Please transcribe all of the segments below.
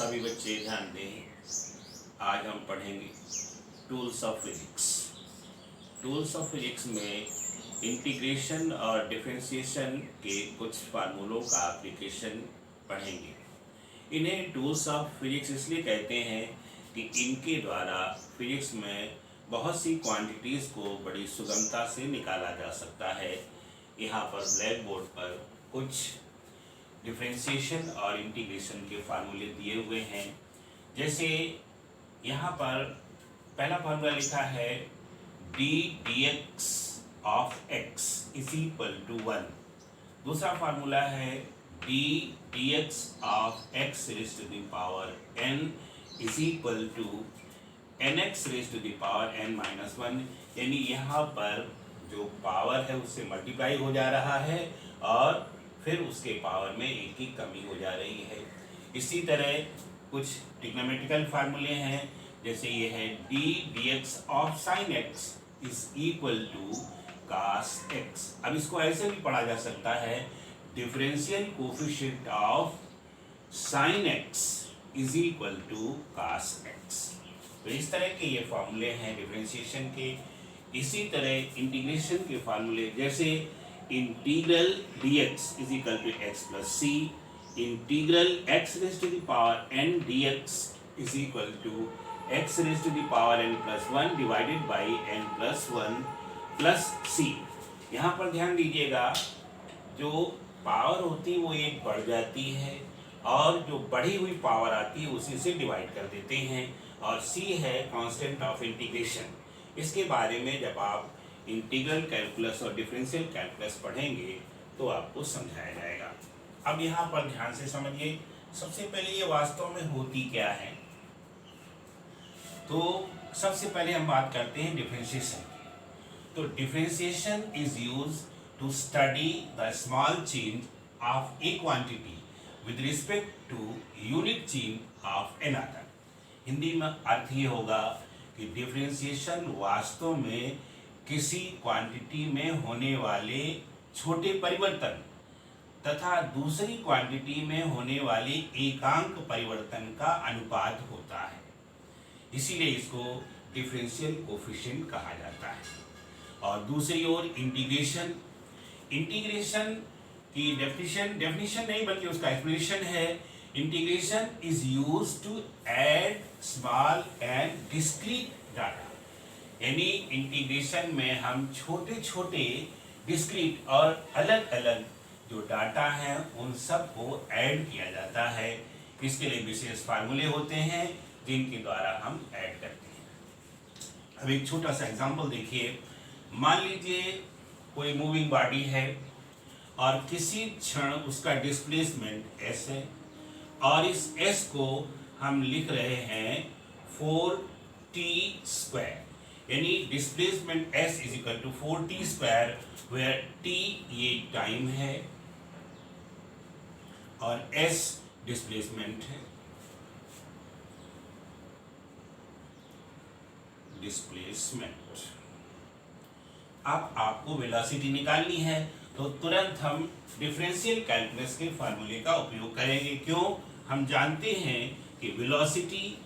सभी बच्चे ध्यान दें। आज हम पढ़ेंगे tools of physics. Tools of physics में इंटीग्रेशन और डिफरेंशिएशन के कुछ फार्मूलों का एप्लीकेशन पढ़ेंगे। इन्हें टूल्स ऑफ फिजिक्स इसलिए कहते हैं कि इनके द्वारा फिजिक्स में बहुत सी क्वांटिटीज़ को बड़ी सुगमता से निकाला जा सकता है। यहाँ पर ब्लैक बोर्ड पर कुछ डिफरेंशिएशन और इंटीग्रेशन के फार्मूले दिए हुए हैं। जैसे यहाँ पर पहला फार्मूला लिखा है d d x of x is equal to 1। दूसरा फार्मूला है d d x of x raise to the power n is equal to n x raise to the power n minus 1। यानी यहाँ पर जो power है उससे multiply हो जा रहा है और फिर उसके पावर में एक की कमी हो जा रही है। इसी तरह कुछ ट्रिग्नोमेट्रिकल फार्मूले हैं, जैसे ये है d d x of sine x is equal to cos x. अब इसको ऐसे भी पढ़ा जा सकता है differential coefficient of sine x is equal to cos x. तो इस तरह के ये फार्मूले हैं डिफरेंशिएशन के। इसी तरह इंटीग्रेशन के फार्मूले, जैसे integral dx is equal to x plus c, integral x raise to the power n dx is equal to x raise to the power n plus 1 divided by n plus 1 plus c. यहाँ पर ध्यान दीजिएगा, जो power होती है वो एक बढ़ जाती है और जो बढ़ी हुई पावर आती है उसी से डिवाइड कर देते हैं, और c है कांस्टेंट ऑफ इंटीग्रेशन। इसके बारे में जब आप इंटीग्रल कैलकुलस और डिफरेंशियल कैलकुलस पढ़ेंगे तो आपको समझाया जाएगा। अब यहाँ पर ध्यान से समझिए, सबसे पहले ये वास्तव में होती क्या है। तो सबसे पहले हम बात करते हैं डिफरेंशिएशन की। तो differentiation is use to study the small change of a quantity with respect to unit change of another. Hindi में अर्थ ये होगा कि डिफरेंशिएशन वास्तव में किसी क्वांटिटी में होने वाले छोटे परिवर्तन तथा दूसरी क्वांटिटी में होने वाले एकांक परिवर्तन का अनुपात होता है। इसीलिए इसको डिफरेंशियल कोफिशिएंट कहा जाता है। और दूसरी ओर इंटीग्रेशन, इंटीग्रेशन की डेफिनेशन नहीं बल्कि उसका एक्सप्लेनेशन है। Integration is used to add small and discrete data. यानी इंटीग्रेशन में हम छोटे छोटे डिस्क्रीट और अलग अलग जो डाटा हैं उन सब को ऐड किया जाता है। इसके लिए विशेष फार्मूले होते हैं जिनके द्वारा हम ऐड करते हैं। अब एक छोटा सा एग्जांपल देखिए। मान लीजिए कोई मूविंग बॉडी है और किसी क्षण उसका डिस्प्लेसमेंट s है और इस s को हम लिख रहे हैं 4t स्क्वायर। यानी displacement s is equal to 4t square, where t ये टाइम है और s डिस्प्लेसमेंट है। डिस्प्लेसमेंट। अब आपको वेलोसिटी निकालनी है तो तुरंत हम डिफरेंशियल कैलकुलस के फार्मूले का उपयोग करेंगे। क्यों? हम जानते हैं कि velocity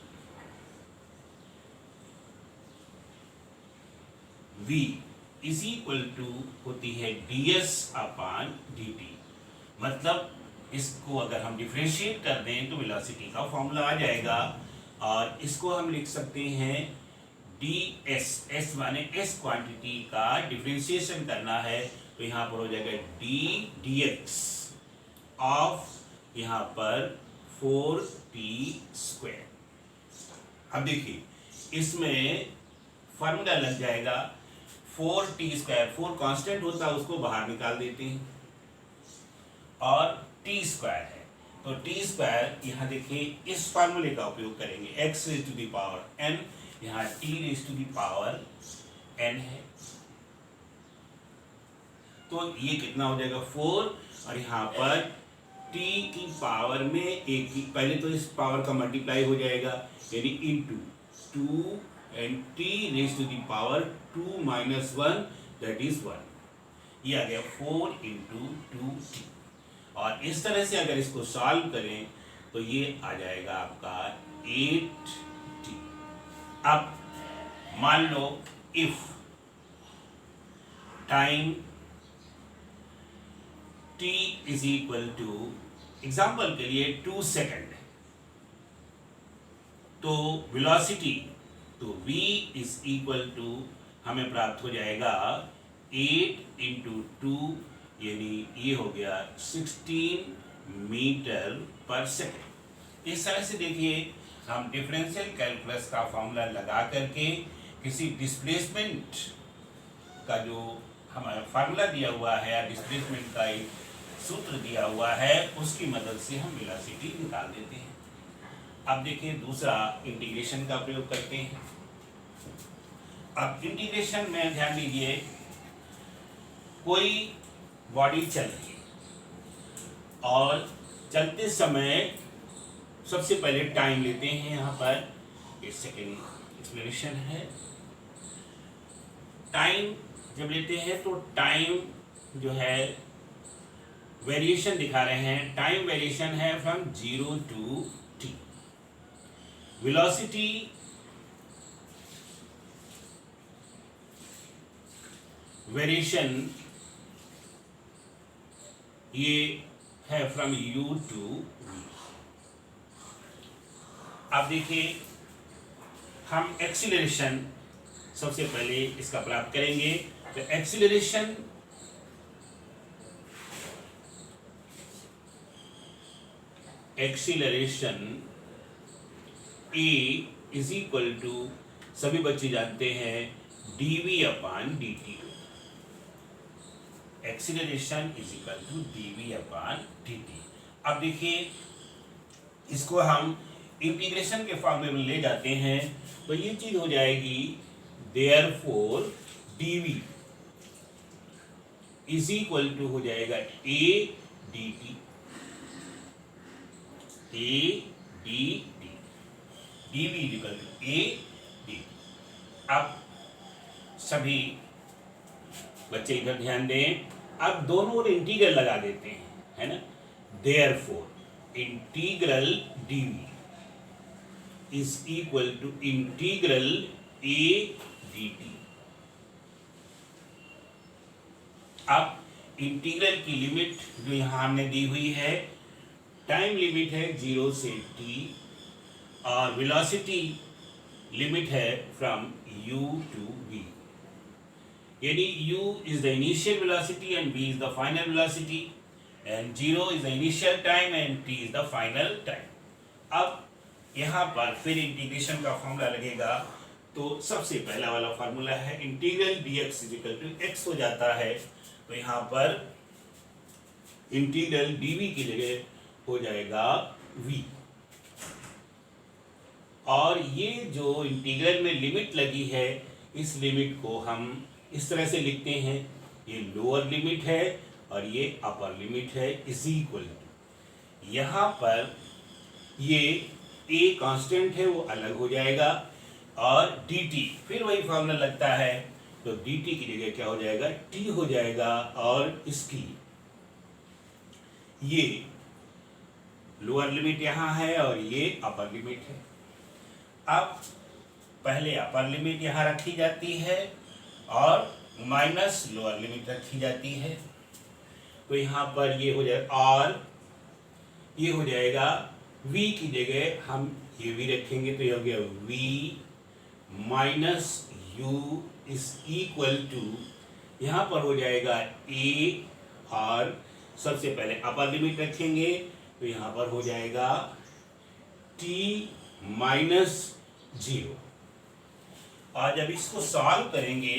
v is equal to होती है ds अपान dt। मतलब इसको अगर हम डिफरेंशिएट कर दें तो वेलोसिटी का फॉर्मूला आ जाएगा और इसको हम लिख सकते हैं ds। s माने s क्वांटिटी का डिफरेंशिएशन करना है तो यहाँ पर हो जाएगा d dx ऑफ यहाँ पर 4t स्क्वायर। अब देखिए इसमें फॉर्मूला लग जाएगा 4t स्क्वायर। 4 कांस्टेंट होता है उसको बाहर निकाल देते हैं और t स्क्वायर है तो t स्क्वायर यहाँ देखिए इस फार्मूले का उपयोग करेंगे। x raise to the power n, यहाँ t raise to the power n है तो ये कितना हो जाएगा 4 और यहाँ पर t की पावर में एक की, पहले तो इस पावर का मल्टीप्लाई हो जाएगा यानी into 2 and t raise to the power 2 minus 1 that is 1। ये आ गया 4 इंटू 2t। और इस तरह से अगर इसको सॉल्व करें तो ये आ जाएगा आपका 8t। अब मान लो if time t is equal to, example के लिए 2 सेकेंड, तो वेलोसिटी तो v इज इक्वल टू हमें प्राप्त हो जाएगा 8 इंटू 2, यानी ये हो गया 16 मीटर पर सेकेंड। इस तरह से देखिए हम डिफरेंशियल कैलकुलस का फॉर्मूला लगा करके किसी डिस्प्लेसमेंट का जो हमारा फार्मूला दिया हुआ है या डिस्प्लेसमेंट का एक सूत्र दिया हुआ है उसकी मदद से हम वेलोसिटी निकाल देते हैं। अब देखिए दूसरा इंटीग्रेशन का प्रयोग करते हैं। अब इंटीग्रेशन में ध्यान दीजिए, कोई बॉडी चल रही है और चलते समय सबसे पहले टाइम लेते हैं, यहाँ पर एक सेकेंड एक्सप्लेनेशन है। टाइम जब लेते हैं तो टाइम जो है वेरिएशन दिखा रहे हैं, टाइम वेरिएशन है from 0 to t। Velocity variation ये है फ्रॉम u to v। अब देखिए हम एक्सीलरेशन सबसे पहले इसका प्राप्त करेंगे। तो acceleration a is equal to, सभी बच्चे जानते हैं, dv upon dt। Acceleration is equal to dv upon dt। अब देखिए इसको हम इंटीग्रेशन के फॉर्म में ले जाते हैं तो ये चीज हो जाएगी, therefore dv is equal to हो जाएगा a dt, a dt, dv is equal to a dt। अब सभी बच्चे इधर ध्यान दें, अब दोनों ओर इंटीग्रल लगा देते हैं, है ना। Therefore integral dv is equal to integral a dt। अब इंटीग्रल की लिमिट जो यहां हमने दी हुई है, टाइम लिमिट है 0 से t और वेलोसिटी लिमिट है फ्रॉम u to v, यानी u is the initial velocity and v is the final velocity and 0 is the initial time and t is the final time। अब यहाँ पर फिर integration का फॉर्मूला लगेगा, तो सबसे पहला वाला फॉर्मूला है integral dx is equal to x हो जाता है, तो यहाँ पर इंटीग्रल dv की जगह हो जाएगा v। और ये जो इंटीग्रल में लिमिट लगी है, इस लिमिट को हम इस तरह से लिखते हैं, ये लोअर लिमिट है और ये अपर लिमिट है, इज इक्वल टू, यहाँ पर ये a कांस्टेंट है वो अलग हो जाएगा और dt फिर वही फॉर्मूला लगता है, तो dt की जगह क्या हो जाएगा, t हो जाएगा और इसकी ये लोअर लिमिट यहाँ है और ये अपर लिमिट है। अब पहले अपर लिमिट यहाँ रखी जाती है और माइनस लोअर लिमिट रखी जाती है, तो यहाँ पर ये हो जाएगा और ये हो जाएगा v की जगह हम ये v रखेंगे, तो ये हो गया v minus u is equal to, यहाँ पर हो जाएगा a और सबसे पहले अपर लिमिट रखेंगे, तो यहाँ पर हो जाएगा t माइनस 0। और जब इसको सॉल्व करेंगे,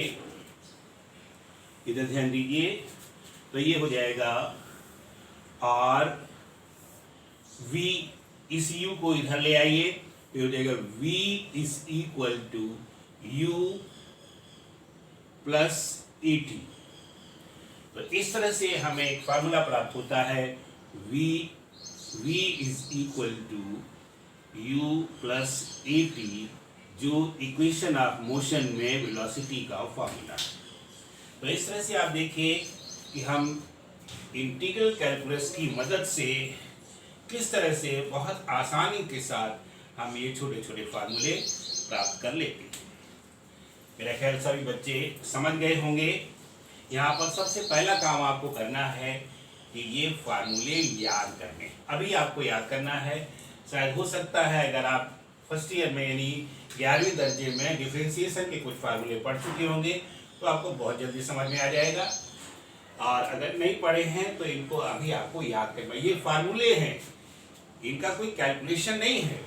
इधर ध्यान दीजिए, तो ये हो जाएगा और v, इस u को इधर ले आइए, तो हो जाएगा v is equal to u plus et। तो इस तरह से हमें एक फार्मूला प्राप्त होता है, v is equal to u plus et, जो इक्वेशन ऑफ मोशन में वेलोसिटी का फार्मूला है। तो इस तरह से आप देखिए कि हम इंटीग्रल कैलकुलस की मदद से किस तरह से बहुत आसानी के साथ हम ये छोटे छोटे फार्मूले प्राप्त कर लेते हैं। मेरा ख्याल सभी बच्चे समझ गए होंगे। यहाँ पर सबसे पहला काम आपको करना है कि ये फार्मूले याद करने। अभी आपको याद करना है। शायद हो सकता है अगर आप फर्स्ट ईयर में यानी 11वीं दर्जे में डिफरेंशिएशन के कुछ फार्मूले पढ़ चुके होंगे तो आपको बहुत जल्दी समझ में आ जाएगा, और अगर नहीं पढ़े हैं तो इनको अभी आपको याद करना। ये फार्मूले हैं, इनका कोई कैलकुलेशन नहीं है,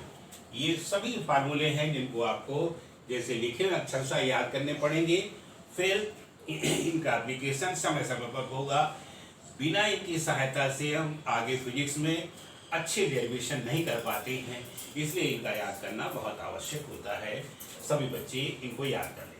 ये सभी फार्मूले हैं जिनको आपको जैसे लिखे हुए अक्षर सा याद करने पड़ेंगे। फिर इनका एप्लीकेशन समय समय पर होगा। बिना इनकी सहायता से हम आगे फिजिक्स में अच्छे डेरिवेशन नहीं कर पाते हैं, इसलिए इनका याद करना बहुत आवश्यक होता है। सभी बच्चे इनको याद कर लें।